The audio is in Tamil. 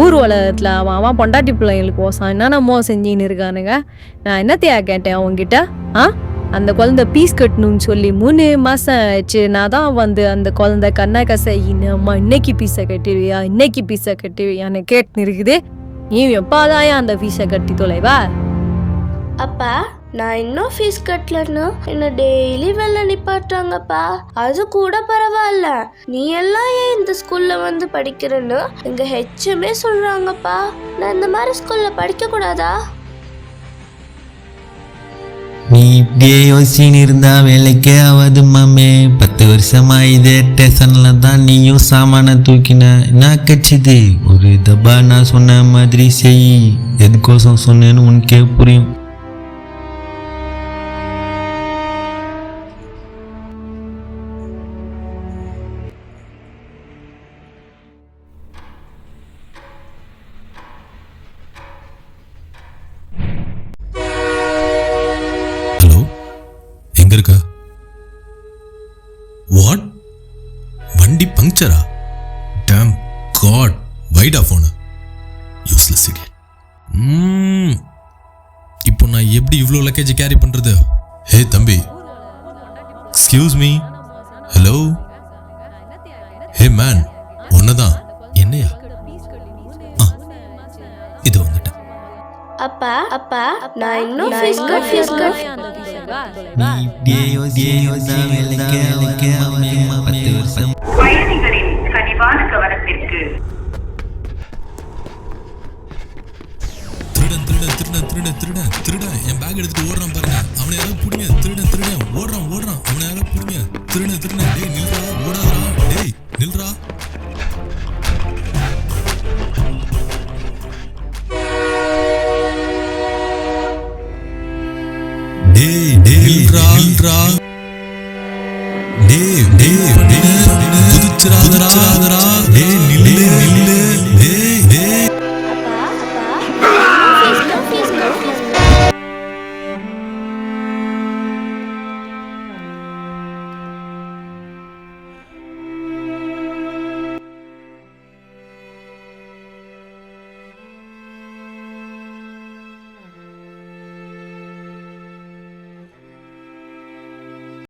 ஊர் உலகத்தில் அவன் பொண்டாட்டி பிள்ளைங்களுக்கு ஓசம் என்னென்னமோ செஞ்சின்னு இருக்கானுங்க. நான் என்னத்தையா கேட்டேன் அவங்ககிட்ட? அந்த குழந்தை பீஸ் கட்டணும்னு சொல்லி 3 மாதம் ஆச்சு. நான் தான் வந்து அந்த குழந்தை கண்ணா கசையின்னு இன்னைக்கு பீஸை கட்டுவியான்னு கேட்டுன்னு இருக்குது. நீ எப்பாதான் அந்த ஃபீஸை கட்டி தொலைவா? அப்பா, நான் இன்னும் ஃபீஸ் கட்டலன்னு என்ன டெய்லி வெளில நிப்பாட்டுறாங்கப்பா. அது கூட பரவாயில்ல, நீ எல்லாம் ஏன் இந்த ஸ்கூல்ல வந்து படிக்கிறன்னு எங்க ஹெச்எம்ஏ சொல்றாங்கப்பா. நான் இந்த மாதிரி ஸ்கூல்ல படிக்க கூடாதா? நீ இப்படியே யோசிச்சுன்னு இருந்தா வேலைக்கே ஆகாது மாமே. 10 வருஷமா இதே ஸ்டேஷன்ல தான் நீயும் சாமான தூக்கின. என்ன கட்சிது? ஒரு தபா நான் சொன்ன மாதிரி செய். எதுக்கோசம் சொன்னேன்னு உனக்கே புரியும். எங்க இருக்க? வாட்? வண்டி பங்க்சரா? டேம் காட், வைடா போன யூஸ்லெஸ் இடியட். இப்போ நான் எப்படி இவ்வளோ லக்கேஜ் கேரி பண்றது? ஹே தம்பி, excuse me, hello, hey man, ஒன்னதான். என்னையா? இது வந்துட்டேன். அப்பா, நான் இன்னும் ஃபீஸ் கட்ட பயணிகளின் கனிவான கவனத்திற்கு. திருடன் என் பேக் எடுத்துட்டு ஓடுறான் பாருங்க. அவனை யாராவது புடிங்க. திருடன் ஓடுறான். அவனை யாராவது புடிங்க. திருடன் டேய் நில்றா, ஓடாதடா, டேய் நில்றா. குதிச்சிராதடா.